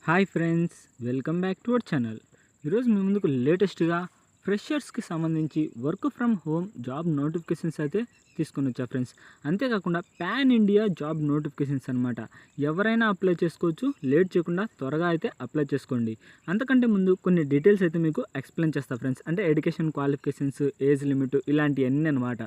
Hi friends, welcome back to our channel. ఈరోజు మీ ముందుకు లేటెస్ట్గా ఫ్రెషర్స్కి సంబంధించి work from home job notifications అయితే తీసుకొని వచ్చా ఫ్రెండ్స్. అంతేకాకుండా పాన్ ఇండియా జాబ్ నోటిఫికేషన్స్ అనమాట. ఎవరైనా అప్లై చేసుకోవచ్చు, లేట్ చేయకుండా త్వరగా అయితే అప్లై చేసుకోండి. అంతకంటే ముందు కొన్ని డీటెయిల్స్ అయితే మీకు ఎక్స్ప్లెయిన్ చేస్తా ఫ్రెండ్స్. అంటే ఎడ్యుకేషన్ క్వాలిఫికేషన్స్, ఏజ్ లిమిట్ ఇలాంటివన్నీ అనమాట.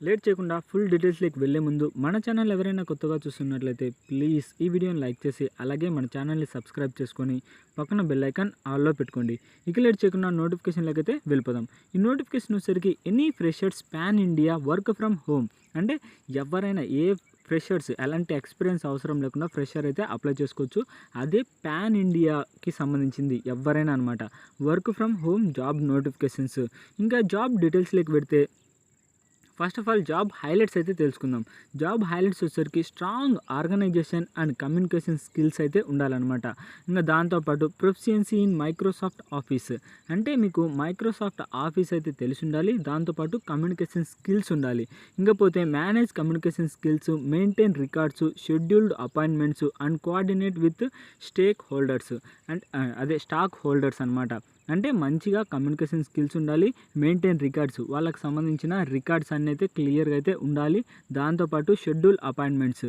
లేట్ చేయకుండా ఫుల్ డీటెయిల్స్లోకి వెళ్ళే ముందు మన ఛానల్ ఎవరైనా కొత్తగా చూస్తున్నట్లయితే ప్లీజ్ ఈ వీడియోని లైక్ చేసి అలాగే మన ఛానల్ని సబ్స్క్రైబ్ చేసుకొని పక్కన బెల్ ఐకాన్ ఆల్లో పెట్టుకోండి. ఇక లేట్ చేయకుండా నోటిఫికేషన్లోకి అయితే వెళ్ళిపోదాం. ఈ నోటిఫికేషన్ వచ్చేసరికి any freshers pan India work from home. అంటే ఎవరైనా ఫ్రెషర్స్ ఎలాంటి ఎక్స్పీరియన్స్ అవసరం లేకుండా ఫ్రెషర్ అయితే అప్లై చేసుకోవచ్చు. అదే పాన్ ఇండియాకి సంబంధించింది ఎవరైనా అనమాట. Work from home job notifications. ఇంకా జాబ్ డీటెయిల్స్లోకి పెడితే first of all job highlights అయితే తెలుసుకుందాం. జాబ్ హైలైట్స్ వచ్చేసరికి strong organization and communication skills అయితే ఉండాలన్నమాట. ఇంకా దాంతోపాటు ప్రొఫిషియన్సీ ఇన్ మైక్రోసాఫ్ట్ ఆఫీస్. అంటే మీకు మైక్రోసాఫ్ట్ ఆఫీస్ అయితే తెలిసి ఉండాలి. దాంతోపాటు కమ్యూనికేషన్ స్కిల్స్ ఉండాలి. ఇంకపోతే manage communication skills, maintain records, scheduled appointments and coordinate with stake holders. And అదే స్టాక్ హోల్డర్స్ అనమాట. అంటే మంచిగా కమ్యూనికేషన్ స్కిల్స్ ఉండాలి, మెయింటైన్ రికార్డ్స్, వాళ్ళకి సంబంధించిన రికార్డ్స్ అన్నీ అయితే క్లియర్గా అయితే ఉండాలి. దాంతోపాటు షెడ్యూల్ అపాయింట్మెంట్స్,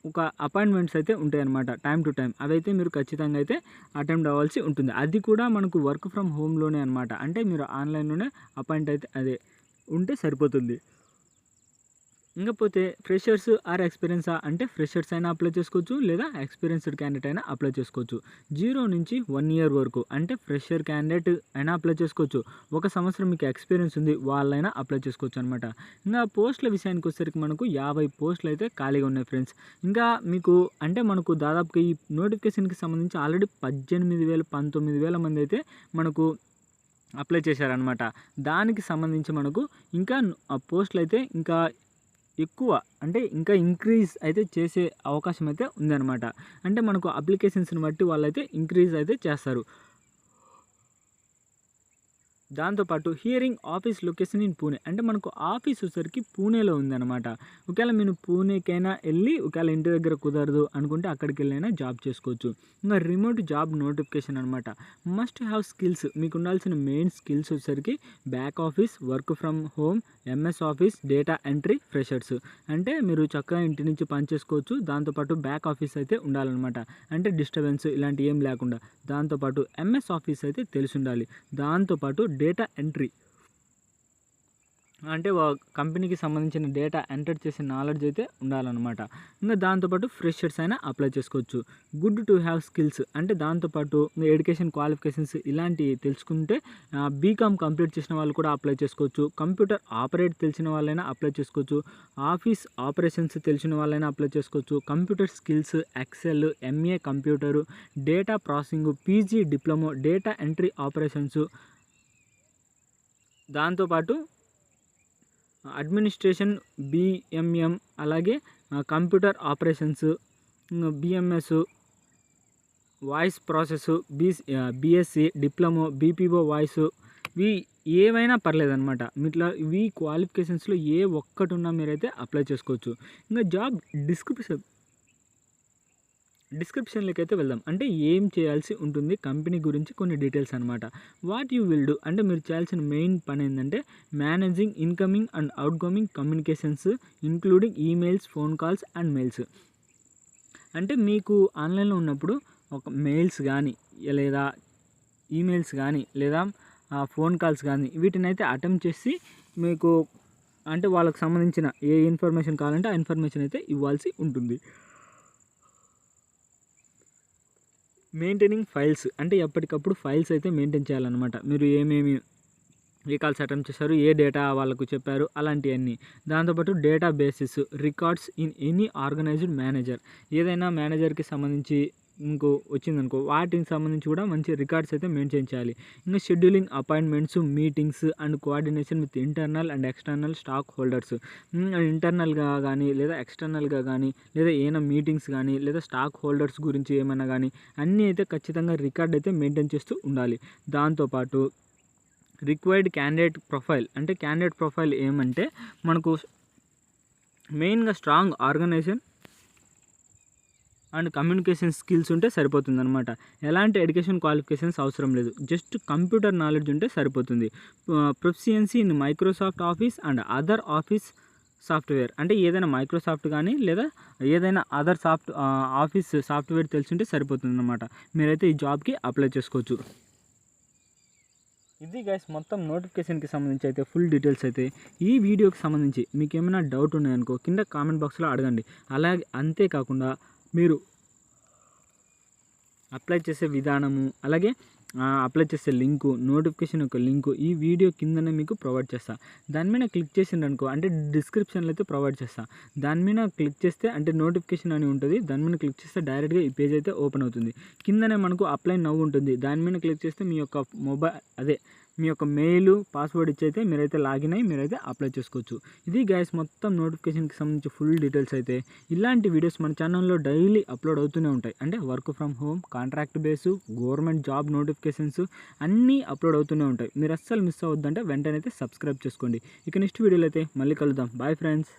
ఒక అపాయింట్మెంట్స్ అయితే ఉంటాయి అన్నమాట టైం టు టైం. అవైతే మీరు ఖచ్చితంగా అయితే అటెండ్ అవ్వాల్సి ఉంటుంది. అది కూడా మనకు వర్క్ ఫ్రమ్ హోమ్లోనే అనమాట. అంటే మీరు ఆన్లైన్లోనే అపాయింట్ అయితే అదే ఉంటే సరిపోతుంది. ఇంకపోతే ఫ్రెషర్స్ ఆర్ ఎక్స్పీరియన్సా అంటే ఫ్రెషర్స్ అయినా అప్లై చేసుకోవచ్చు, లేదా ఎక్స్పీరియన్స్డ్ క్యాండిడేట్ అయినా అప్లై చేసుకోవచ్చు. 0 నుంచి 1 ఇయర్ వరకు అంటే ఫ్రెషర్ క్యాండిడేట్ అయినా అప్లై చేసుకోవచ్చు. 1 సంవత్సరం మీకు ఎక్స్పీరియన్స్ ఉంది వాళ్ళైనా అప్లై చేసుకోవచ్చు అనమాట. ఇంకా పోస్టుల విషయానికి వచ్చేసరికి మనకు 50 పోస్టులు అయితే ఖాళీగా ఉన్నాయి ఫ్రెండ్స్. ఇంకా మీకు అంటే మనకు దాదాపుగా ఈ నోటిఫికేషన్కి సంబంధించి ఆల్రెడీ 19,000 మంది అయితే మనకు అప్లై చేశారనమాట. దానికి సంబంధించి మనకు ఇంకా పోస్టులు అయితే ఇంకా ఎక్కువ అంటే ఇంకా ఇంక్రీజ్ అయితే చేసే అవకాశం అయితే ఉందన్నమాట. అంటే మనకు అప్లికేషన్స్ని బట్టి వాళ్ళైతే ఇంక్రీజ్ అయితే చేస్తారు. దాంతోపాటు hearing office location in Pune. అంటే మనకు ఆఫీస్ వచ్చేసరికి పూణేలో ఉందన్నమాట. ఒకవేళ మీరు పూణేకైనా వెళ్ళి ఒకవేళ ఇంటి దగ్గర కుదరదు అనుకుంటే అక్కడికి వెళ్ళైనా జాబ్ చేసుకోవచ్చు. ఇంకా రిమోట్ జాబ్ నోటిఫికేషన్ అనమాట. Must have skills. మీకు ఉండాల్సిన మెయిన్ స్కిల్స్ వచ్చేసరికి back office, work from home, MS office, data entry, freshers. అంటే మీరు చక్కగా ఇంటి నుంచి పని చేసుకోవచ్చు. దాంతోపాటు బ్యాక్ ఆఫీస్ అయితే ఉండాలన్నమాట. అంటే డిస్టర్బెన్స్ ఇలాంటి ఏం లేకుండా. దాంతోపాటు ఎంఎస్ ఆఫీస్ అయితే తెలిసి ఉండాలి. దాంతోపాటు డేటా ఎంట్రీ అంటే కంపెనీకి సంబంధించిన డేటా ఎంటర్ చేసే నాలెడ్జ్ అయితే ఉండాలన్నమాట. ఇంకా దాంతోపాటు ఫ్రెషర్స్ అయినా అప్లై చేసుకోవచ్చు. గుడ్ టు హ్యావ్ స్కిల్స్ అంటే దాంతోపాటు ఎడ్యుకేషన్ క్వాలిఫికేషన్స్ ఇలాంటివి తెలుసుకుంటే బీకామ్ కంప్లీట్ చేసిన వాళ్ళు కూడా అప్లై చేసుకోవచ్చు. కంప్యూటర్ ఆపరేట్ తెలిసిన వాళ్ళైనా అప్లై చేసుకోవచ్చు. ఆఫీస్ ఆపరేషన్స్ తెలిసిన వాళ్ళైనా అప్లై చేసుకోవచ్చు. Computer skills, Excel, MA computer, data processing, PG diploma, data entry operations, దాంతోపాటు అడ్మినిస్ట్రేషన్, బిఎంఎం, అలాగే computer operations, BMS, voice process, BSc diploma, BPO voice, ఇవి ఏవైనా పర్లేదన్నమాట. మీట్లో ఇవి క్వాలిఫికేషన్స్లో ఏ ఒక్కటి ఉన్నా మీరైతే అప్లై చేసుకోవచ్చు. ఇంకా జాబ్ డిస్క్రిప్షన్లోకి అయితే వెళ్దాం. అంటే ఏం చేయాల్సి ఉంటుంది కంపెనీ గురించి కొన్ని డీటెయిల్స్ అనమాట. వాట్ యూ విల్ డూ అంటే మీరు చేయాల్సిన మెయిన్ పని ఏంటంటే managing incoming and out going communications including emails, phone calls and mails. అంటే మీకు ఆన్లైన్లో ఉన్నప్పుడు ఒక మెయిల్స్ కానీ లేదా ఈమెయిల్స్ కానీ లేదా ఫోన్ కాల్స్ కానీ వీటిని అయితే అటెంప్ట్ చేసి మీకు అంటే వాళ్ళకి సంబంధించిన ఏ ఇన్ఫర్మేషన్ కావాలంటే ఆ ఇన్ఫర్మేషన్ అయితే ఇవ్వాల్సి ఉంటుంది. మెయింటైనింగ్ ఫైల్స్ అంటే ఎప్పటికప్పుడు ఫైల్స్ అయితే మెయింటైన్ చేయాలన్నమాట. మీరు ఏ కాల్స్ అటెంప్ట్ చేశారు, ఏ డేటా వాళ్ళకు చెప్పారు, అలాంటివన్నీ. దాంతోపాటు data basis, records in any organised manager. ఏదైనా మేనేజర్కి సంబంధించి ఇంకో వచ్చిందనుకో వాటికి సంబంధించి కూడా మంచి రికార్డ్స్ అయితే మెయింటైన్ చేయాలి. ఇంకా scheduling appointments, meetings and coordination with internal and external stock holders. ఇంటర్నల్గా కానీ లేదా ఎక్స్టర్నల్గా కానీ లేదా ఏమైనా మీటింగ్స్ కానీ లేదా స్టాక్ హోల్డర్స్ గురించి ఏమైనా కానీ అన్నీ అయితే ఖచ్చితంగా రికార్డ్ అయితే మెయింటైన్ చేస్తూ ఉండాలి. దాంతోపాటు రిక్వైర్డ్ క్యాండిడేట్ ప్రొఫైల్ అంటే క్యాండిడేట్ ప్రొఫైల్ ఏమంటే మనకు మెయిన్గా strong organization and communication skills ఉంటే సరిపోతుందన్నమాట. ఎలాంటి ఎడ్యుకేషన్ క్వాలిఫికేషన్స్ అవసరం లేదు. జస్ట్ కంప్యూటర్ నాలెడ్జ్ ఉంటే సరిపోతుంది. Proficiency in Microsoft office and other office software, అంటే ఏదైనా మైక్రోసాఫ్ట్ కానీ లేదా ఏదైనా అదర్ ఆఫీస్ సాఫ్ట్వేర్ తెలిసింటే సరిపోతుందన్నమాట. మీరైతే ఈ జాబ్కి అప్లై చేసుకోవచ్చు. ఇది గైస్ మొత్తం నోటిఫికేషన్కి సంబంధించి అయితే ఫుల్ డీటెయిల్స్ అయితే. ఈ వీడియోకి సంబంధించి మీకు ఏమైనా డౌట్ ఉన్నాయనుకో కింద కామెంట్ బాక్స్లో అడగండి. అలాగే అంతేకాకుండా మీరు అప్లై చేసే విధానము, అలాగే అప్లై చేసే లింకు, నోటిఫికేషన్ యొక్క లింకు ఈ వీడియో కిందనే మీకు ప్రొవైడ్ చేస్తా. దాని మీద క్లిక్ చేసిండ్రనుకో, అంటే డిస్క్రిప్షన్లో అయితే ప్రొవైడ్ చేస్తా. దాని మీద క్లిక్ చేస్తే అంటే నోటిఫికేషన్ అని ఉంటుంది. దాని మీద క్లిక్ చేస్తే డైరెక్ట్గా ఈ పేజ్ అయితే ఓపెన్ అవుతుంది. కిందనే మనకు అప్లై నౌ ఉంటుంది. దాని మీద క్లిక్ చేస్తే మీ యొక్క మీ యొక్క మెయిల్ పాస్వర్డ్ ఇచ్చి అయితే మీరైతే లాగిన్ అయ్యి మీరైతే అప్లై చేసుకోవచ్చు. ఇది గైస్ మొత్తం నోటిఫికేషన్కి సంబంధించి ఫుల్ డీటెయిల్స్ అయితే. ఇలాంటి వీడియోస్ మన ఛానల్లో డైలీ అప్లోడ్ అవుతూనే ఉంటాయి. అంటే work from home, contract base, government job notifications అన్నీ అప్లోడ్ అవుతూనే ఉంటాయి. మీరు అస్సలు మిస్ అవ్వద్దంటే వెంటనే అయితే సబ్స్క్రైబ్ చేసుకోండి. ఇక నెక్స్ట్ వీడియోలో అయితే మళ్ళీ కలుద్దాం. Bye friends.